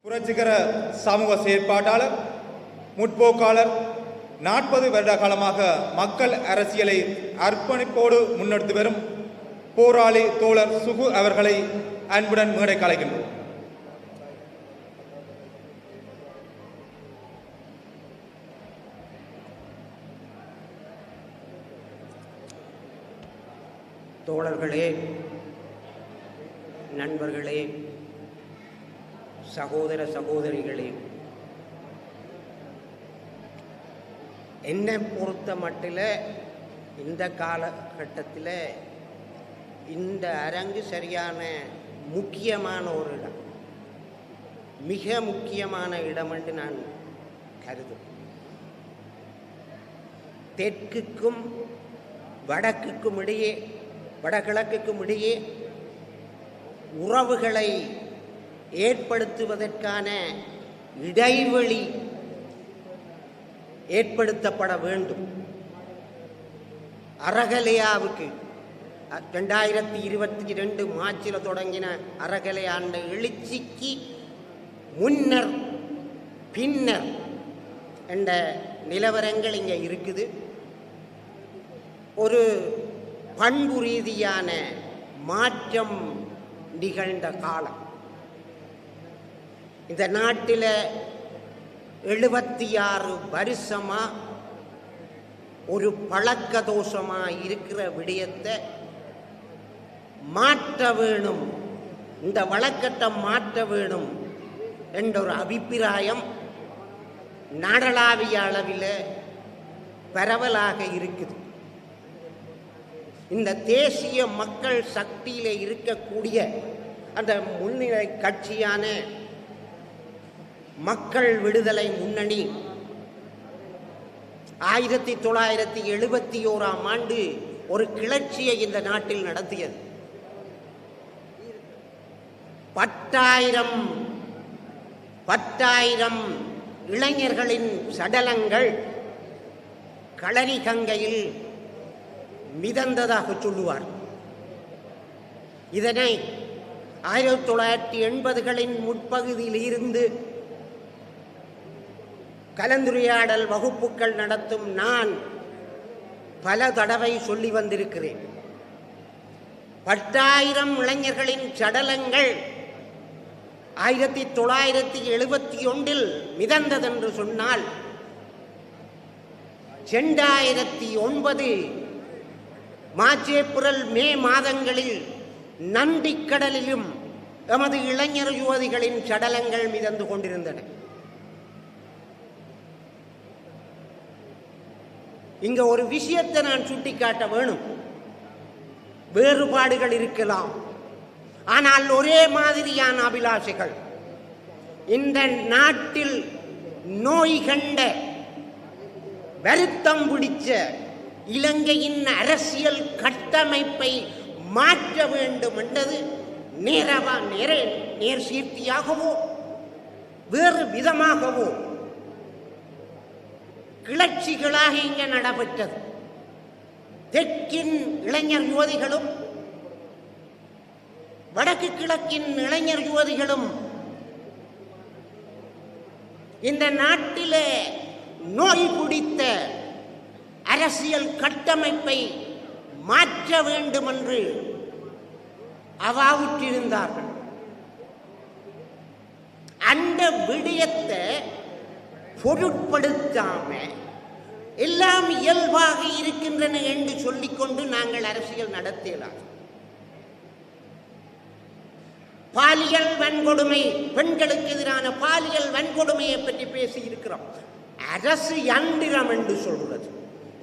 புரட்சிகர சமூக செயற்பாட்டாளர், முற்போக்காளர், 40 வருட காலமாக மக்கள் அரசியலை அர்ப்பணிப்போடு முன்னெடுத்து வரும் போராளி தோழர் சுகு அவர்களை அன்புடன் மேடைக்கு அழைக்கின்றோம். தோழர்களே, நண்பர்களே, சகோதர சகோதரிகளே, என்னை பொறுத்த மட்டில் இந்த காலகட்டத்தில் இந்த அரங்கு சரியான முக்கியமான ஒரு இடம், மிக முக்கியமான இடம் என்று நான் கருதும். தெற்குக்கும் வடக்குக்கும் இடையே, வடகிழக்குக்கும் இடையே உறவுகளை ஏற்படுத்துவதற்கான இடைவெளி ஏற்படுத்தப்பட வேண்டும். அரகலையாவுக்கு 2022 மார்ச்சில் தொடங்கின அரகலை ஆண்ட எழுச்சிக்கு முன்னர் பின்னர் என்ற நிலவரங்கள் இங்கே இருக்குது. ஒரு பண்பு ரீதியான மாற்றம் நிகழ்ந்த காலம். இந்த நாட்டில் 76 வருஷமா ஒரு பழக்க தோஷமா இருக்கிற விடயத்தை மாற்ற வேணும், இந்த வழக்கத்தை மாற்ற வேணும் என்ற ஒரு அபிப்பிராயம் நாடளாவிய அளவில் பரவலாக இருக்குது. இந்த தேசிய மக்கள் சக்தியில் இருக்கக்கூடிய அந்த முன்னிலை கட்சியான மக்கள் விடுதலை முன்னணி 1971ஆம் ஆண்டு ஒரு கிளர்ச்சியை இந்த நாட்டில் நடத்தியது. 10,000 இளைஞர்களின் சடலங்கள் களரி கங்கையில் மிதந்ததாக சொல்லுவார். இதனை 1980களின் முற்பகுதியில் இருந்து கலந்துரையாடல் வகுப்புகள் நடத்தும் நான் பல தடவை சொல்லி வந்திருக்கிறேன். 10,000 இளைஞர்களின் சடலங்கள் 1971 மிதந்ததென்று சொன்னால் 2009 மார்ச், ஏப்ரல், மே மாதங்களில் நந்திக்கடலிலும் எமது இளைஞர் யுவதிகளின் சடலங்கள் மிதந்து கொண்டிருந்தன. இங்க ஒரு விஷயத்தை நான் சுட்டிக்காட்ட வேணும். வேறுபாடுகள் இருக்கலாம், ஆனால் ஒரே மாதிரியான அபிலாஷைகள். இந்த நாட்டில் நோய் கண்ட வருத்தம் பிடிச்ச இலங்கையின் அரசியல் கட்டமைப்பை மாற்ற வேண்டும் என்றது நேர் சீர்த்தியாகவோ வேறு விதமாகவோ கிளர்ச்சிகளாக இங்கே நடைபெற்றது. தெற்கின் இளைஞர் யுவதிகளும் வடக்கு கிழக்கின் இளைஞர் யுவதிகளும் இந்த நாட்டிலே நோய் பிடித்த அரசியல் கட்டமைப்பை மாற்ற வேண்டும் என்று அவாவுற்றிருந்தார்கள். அந்த விடயத்தை பொருட்படுத்தாம எல்லாம் இயல்பாக இருக்கின்றன என்று சொல்லிக்கொண்டு நாங்கள் அரசியல் நடத்தலாம். பாலியல் வன்கொடுமை, பெண்களுக்கு எதிரான பாலியல் வன்கொடுமையை பற்றி பேசி இருக்கிறோம். அரசு யந்திரம் என்று சொல்றது,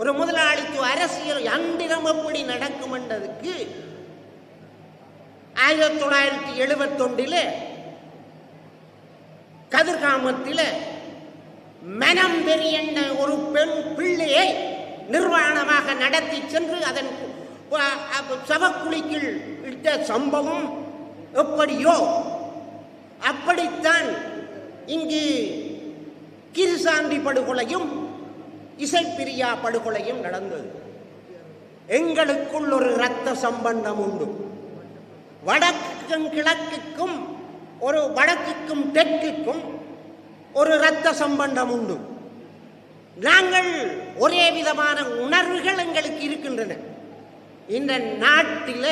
ஒரு முதலாளிக்கு அரசியல் யந்திரம் எப்படி நடக்கும் என்றதுக்கு 1971 கதிர்காமத்தில் மனம் பெரிய ஒரு பெண் பிள்ளையை நிர்வாணமாக நடத்தி சென்று அதன் சவக்குழிக்குள் இட்ட சம்பவம் எப்படியோ அப்படித்தான் இங்கு கிருசாந்தி படுகொலையும் இசைப்பிரியா படுகொலையும் நடந்தது. எங்களுக்குள் ஒரு இரத்த சம்பந்தம் உண்டு. வடக்குக்கும் கிழக்குக்கும் ஒரு வடக்குக்கும் தெற்குக்கும் ஒரு இரத்த சம்பந்தம் உண்டு. நாங்கள் ஒரே விதமான உணர்வுகள் எங்களுக்கு இருக்கின்றன. இந்த நாட்டில்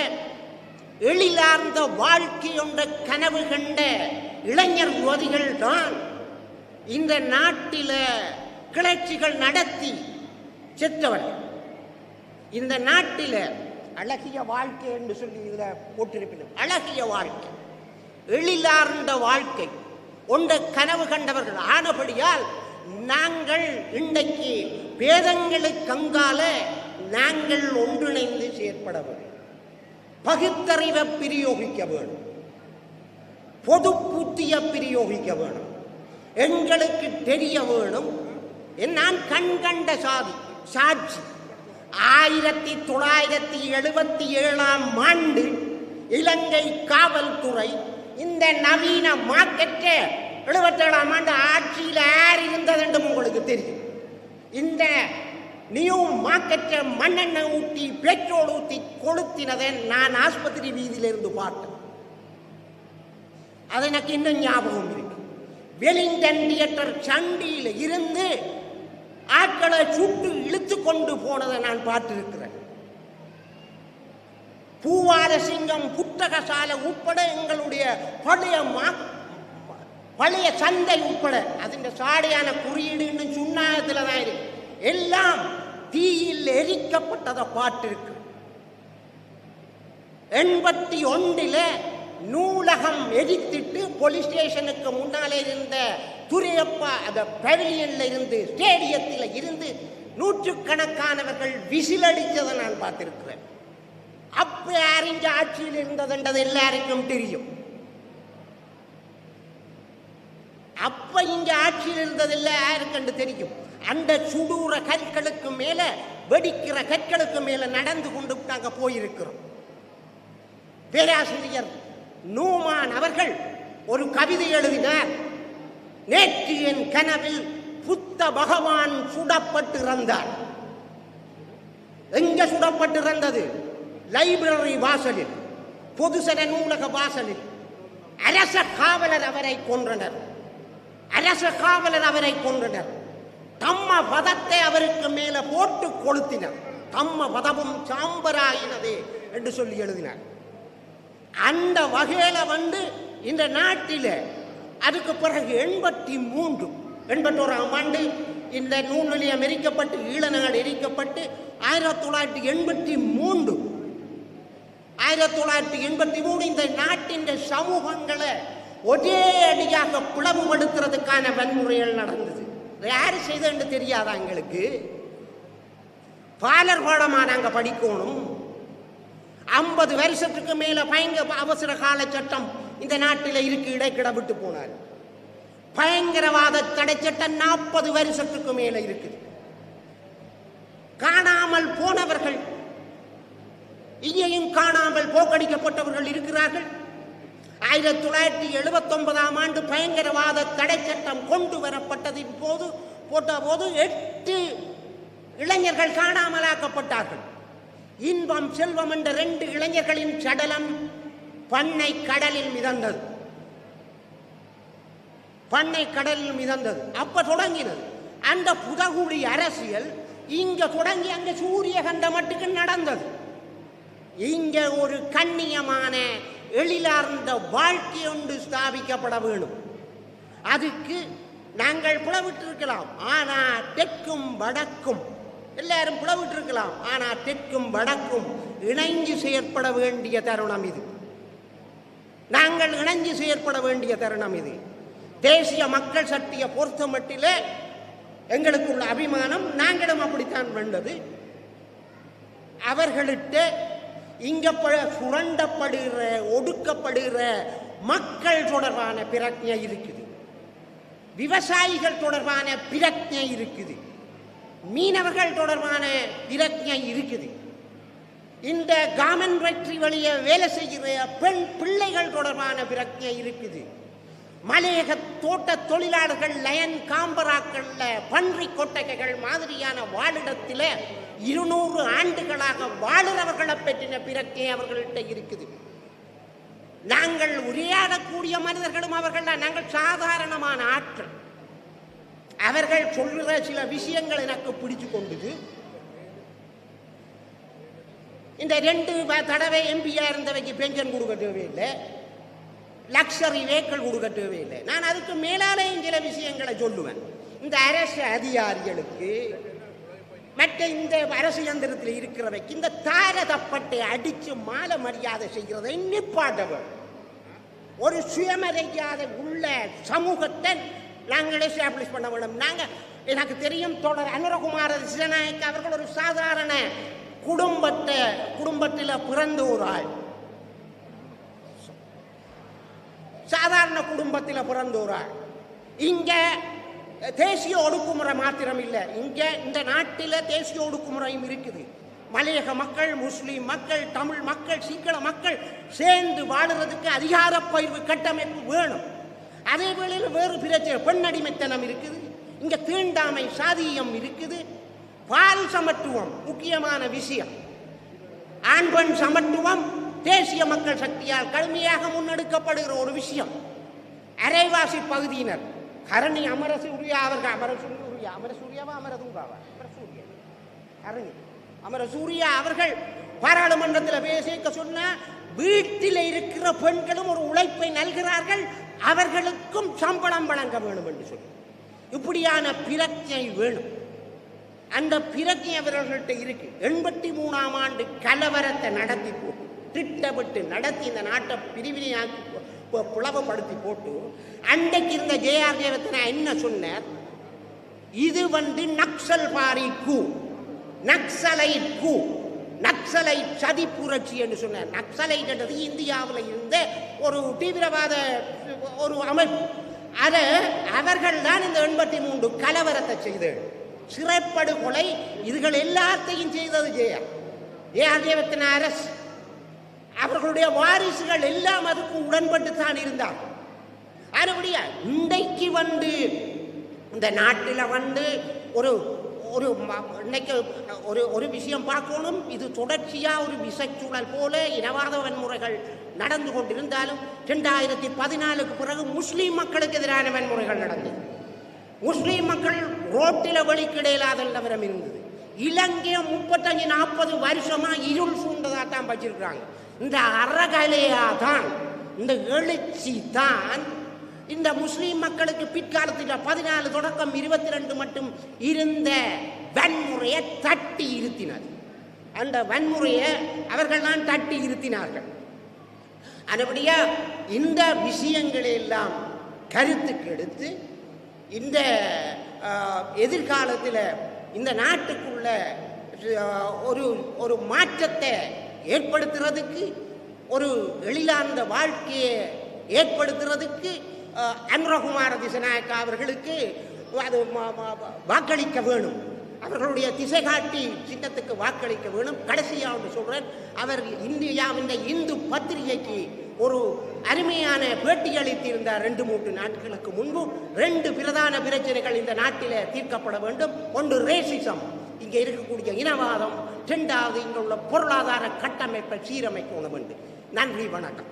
எழிலார்ந்த வாழ்க்கை என்ற கனவு கண்ட இளைஞர் யுவதிகள் தான் இந்த நாட்டில் கிளர்ச்சிகள் நடத்தி சென்றவர்கள். இந்த நாட்டில் அழகிய வாழ்க்கை என்று சொல்லி இதில் போட்டிருக்கிறது. அழகிய வாழ்க்கை, எழிலார்ந்த வாழ்க்கை ஒன்ற கனவு கண்டவர்கள் ஆனபடியால் நாங்கள் இன்றைக்கு வேதங்களுக்கு அங்கால நாங்கள் ஒன்றிணைந்து செயற்பட வேண்டும். பகுத்தறிவை பிரயோகிக்க வேண்டும், பொது புத்தியை பிரயோகிக்க வேண்டும். எங்களுக்கு தெரிய வேணும். நான் கண்கண்ட சாட்சி 1977 ஆண்டு இலங்கை காவல்துறை இந்த நவீன மார்க்கெட்ட 77 ஆண்டு ஆட்சியில் யார் இருந்தது என்று உங்களுக்கு தெரியும். இந்த நியூ மார்க்கெட்டை மண்ணெண்ணெய் ஊட்டி பெட்ரோல் ஊற்றி கொளுத்தினதை நான் ஆஸ்பத்திரி வீதியிலிருந்து பார்த்தேன். அது எனக்கு இன்னும் ஞாபகம் இருக்கு. வெலிங்டன் தியேட்டர் சண்டியில் இருந்து ஆட்களை சுட்டு இழுத்து கொண்டு போனதை நான் பார்த்திருக்கிறேன். பூவார சிங்கம் புத்தகசாலை உட்பட எங்களுடைய பழைய சந்தை உட்பட அதின் சாடையான குறியீடு இன்னும் சுண்ணாகத்தில் தான் இருக்கு. எல்லாம் தீயில் எரிக்கப்பட்டதை பார்த்திருக்கு. 81 நூலகம் எரித்திட்டு போலீஸ் ஸ்டேஷனுக்கு முன்னாலே இருந்த துரையப்பா அந்த பவிலியன்ல இருந்து ஸ்டேடியத்தில் இருந்து நூற்றுக்கணக்கானவர்கள் விசிலடித்ததை நான் பார்த்திருக்கிறேன். அப்ப யார் இங்க ஆட்சியில் இருந்ததுன்றது எல்லாருக்கும் தெரியும். அப்ப இங்க ஆட்சியில் இருந்ததில்லை யாருக்கு தெரியும். அந்த சுடூர கற்களுக்கு மேல வெடிக்கிற கற்களுக்கு மேல நடந்து கொண்டு நாங்க போயிருக்கிறோம். பேராசிரியர் நூமான் அவர்கள் ஒரு கவிதை எழுதினார். நேற்று என் கனவில் புத்த பகவான் சுடப்பட்டு இறந்தார். எங்க சுடப்பட்டு இறந்தது? லைப்ரரி வாசலில், பொதுசன நூலக வாசலில். அரச காவலர் அவரை கொன்றனர். தம்ம பதத்தை அவருக்கு மேல போட்டு கொளுத்தினர். தம்ம பதமும் சாம்பராயினதே என்று சொல்லி எழுதினார். அந்த வகையில இந்த நாட்டில் அதுக்கு பிறகு 81 ஆண்டு இந்த நூல் நிலையம் எரிக்கப்பட்டு ஈழநாடு எரிக்கப்பட்டு 1983 இந்த நாட்டின் சமூகங்களை ஒரே அடியாக பிளவுபடுத்துறதுக்கான வன்முறைகள் நடந்தது. யாரு செய்து தெரியாதா எங்களுக்கு? பாலர் பாடமா நாங்க படிக்கணும். 50 வருஷத்துக்கு மேல பயங்கர அவசர கால சட்டம் இந்த நாட்டில் இருக்கு. இடைக்கிட விட்டு போனார். பயங்கரவாத தடை சட்டம் 40 வருஷத்துக்கு மேல இருக்குது. காணாமல் போனவர்கள், இங்கேயும் காணாமல் போக்கடிக்கப்பட்டவர்கள் இருக்கிறார்கள். 1979 ஆண்டு பயங்கரவாத தடை சட்டம் கொண்டு வரப்பட்டதின் போது 8 இளைஞர்கள் காணாமலாக்கப்பட்டார்கள். இன்பம் செல்வம் என்ற 2 இளைஞர்களின் சடலம் பண்ணை கடலில் மிதந்தது. அப்ப தொடங்கினது அந்த புதகுழி அரசியல். இங்க தொடங்கி அங்க சூரியகண்ட மட்டுக்கு நடந்தது. இங்க ஒரு கண்ணியமான எழிலார்ந்த வாழ்க்கை ஒன்று ஸ்தாபிக்கப்பட வேண்டும். அதுக்கு நாங்கள் புலவிட்டிருக்கலாம். ஆனா தெற்கும் வடக்கும் எல்லாரும் புலவிட்டிருக்கலாம். ஆனா தெற்கும் வடக்கும் இணைஞ்சு செயற்பட வேண்டிய தருணம் இது. நாங்கள் இணைஞ்சு செயற்பட வேண்டிய தருணம் இது. தேசிய மக்கள் சக்தியை பொறுத்த மட்டிலே எங்களுக்குள்ள அபிமானம் நாங்களும் அப்படித்தான் வேண்டது. அவர்களிட்ட இங்க சுரண்டப்படுகிற ஒடுக்கப்படுகிற மக்கள் தொடர்பான பிரக்ஞை இருக்குது. விவசாயிகள் தொடர்பான பிரக்ஞை இருக்குது. மீனவர்கள் தொடர்பான பிரக்ஞை இருக்குது. இந்த கார்மெண்ட் ஃபேக்டரி வழிய வேலை செய்கிற பெண் பிள்ளைகள் தொடர்பான பிரக்ஞை இருக்குது. மலையக தோட்ட தொழிலாளர்கள் லயன் காம்பராக்கள்ல பன்றி கொட்டகைகள் மாதிரியான வாழிடத்தில் 200 ஆண்டுகளாக வாழுறவர்களை பற்றின பிரக்ஞை அவர்கள்ட்ட இருக்குது. நாங்கள் உரையாடக்கூடிய மனிதர்களும் அவர்கள் தான். நாங்கள் சாதாரணமான ஆட்கள். அவர்கள் சொல்லுற சில விஷயங்கள் எனக்கு பிடிச்சு கொண்டது. இந்த 2 தடவை எம்பியா இருந்தவைக்கு பென்ஷன் கொடுக்க தேவையில்லை, லக்ஸரி வெஹிக்கிள் கொடுக்க தேவையில்லை. நான் அதுக்கு மேலாலேயும் சில விஷயங்களை சொல்லுவேன். இந்த அரசு அதிகாரிகளுக்கு மற்ற இந்த அரசு இயந்திரத்தில் இருக்கிறவைக்கு இந்த தாரதப்பட்டை அடித்து மாலை மரியாதை செய்கிறதை நிப்பாட்டவர். ஒரு சுயமரியாதை உள்ள சமூகத்தை நாங்கள் எஸ்டாப்ளிஷ் பண்ண வேண்டும். எனக்கு தெரியும் தொடர் அனுரகுமார திசாநாயக்க அவர்கள் ஒரு சாதாரண குடும்பத்தில் பிறந்த ஒரு ஆள். சாதாரண குடும்பத்தில் பிறந்த ஒரு ஆள். இங்க தேசிய ஒடுக்குமுறை மாத்திரம் இல்லை, இங்க இந்த நாட்டில் தேசிய ஒடுக்குமுறையும் இருக்குது. மலையக மக்கள், முஸ்லீம் மக்கள், தமிழ் மக்கள், சிங்கள மக்கள் சேர்ந்து வாழுறதுக்கு அதிகார பயிர்வு கட்டமைப்பு வேணும். அதே வேளையில் வேறு பிரச்சனை, பெண்ணடிமைத்தனம் இருக்குது, இங்க தீண்டாமை சாதியம் இருக்குது, பால் சமத்துவம் முக்கியமான விஷயம். ஆண் பெண் சமத்துவம் தேசிய மக்கள் சக்தியால் கடுமையாக முன்னெடுக்கப்படுகிற ஒரு விஷயம். அரைவாசி பகுதியினர் கரணி அமரசூரியா அவர்கள் அமரசூரியா அவர்கள் பாராளுமன்றத்தில் பேசிக்க சொன்ன வீட்டில் இருக்கிற பெண்களும் ஒரு உழைப்பை நல்கிறார்கள், அவர்களுக்கும் சம்பளம் வழங்க வேண்டும் என்று சொல்லி இப்படியான பிரச்சனை வேணும். அந்த பிரச்சனை அவர்கள்ட்ட இருக்கு. 83ஆம் ஆண்டு கலவரத்தை நடத்தி போட்டு திட்டமிட்டு நடத்தி இந்த நாட்டை பிரிவினையாக்கி புலவப்படுத்தி போட்டு அன்றைக்கு இருந்த ஜே.ஆர். ஜெயவர்தனா என்ன சொன்னார்? இது நக்சல் பாரி கூ, நக்சலைட் கூ, நக்சலைட் சதி புரட்சி என்று சொன்னார். நக்சலைட் என்றது இந்தியாவில் இருந்த ஒரு தீவிரவாத ஒரு அமைப்பு. அதை அவர்கள் தான் இந்த 83 கலவரத்தை செய்தது, சிறைப்படுகொலை, இதுகள் எல்லாத்தையும் செய்தது ஜே.ஆர். ஜெயவர்தனா அரசு. அவர்களுடைய வாரிசுகள் எல்லாம் அதுக்கு உடன்பட்டு தான் இருந்தார். அதுபடியா இன்றைக்கு இந்த நாட்டில் ஒரு ஒரு இன்னைக்கு ஒரு விஷயம் பார்க்கணும். இது தொடர்ச்சியா ஒரு விசைச்சூழல் போல இனவாத வன்முறைகள் நடந்து கொண்டிருந்தாலும் 2014க்கு பிறகு முஸ்லீம் மக்களுக்கு எதிரான வன்முறைகள் நடந்தது. முஸ்லீம் மக்கள் ரோட்டில் வெளிக்கிடையிலாத நிலவரம் இருந்தது. இலங்கையை 35-40 வருஷமா இருள் சூழ்ந்ததாக தான் வச்சிருக்கிறாங்க. இந்த அறகலையா தான், இந்த எழுச்சி தான் இந்த முஸ்லீம் மக்களுக்கு பிற்காலத்தில் 14 தொடக்கம் 22 மட்டும் இருந்த வன்முறையை தட்டி இருத்தினார். அந்த வன்முறையை அவர்கள் தான் தட்டி இருத்தினார்கள். அதுபடியா இந்த விஷயங்களை எல்லாம் கருத்துக்கு எடுத்து இந்த எதிர்காலத்தில் இந்த நாட்டுக்குள்ள ஒரு மாற்றத்தை ஏற்படுத்துறதுக்கு, ஒரு எழிலார்ந்த வாழ்க்கையை ஏற்படுத்துறதுக்கு அனுரகுமார திசாநாயக்க அவர்களுக்கு அது வாக்களிக்க வேணும். அவர்களுடைய திசை காட்டி சின்னத்துக்கு வாக்களிக்க வேணும். கடைசியாக ஒன்று சொல்றேன், அவர் இந்தியாவின் இந்து பத்திரிகைக்கு ஒரு அருமையான பேட்டி அளித்திருந்தார் 2-3 நாட்களுக்கு முன்பு. 2 பிரதான பிரச்சனைகள் இந்த நாட்டில் தீர்க்கப்பட வேண்டும். ஒன்று ரேசிசம், இங்கே இருக்கக்கூடிய இனவாதம். 2வது இங்கே உள்ள பொருளாதார கட்டமைப்பை சீரமைக்க வேண்டும். நன்றி, வணக்கம்.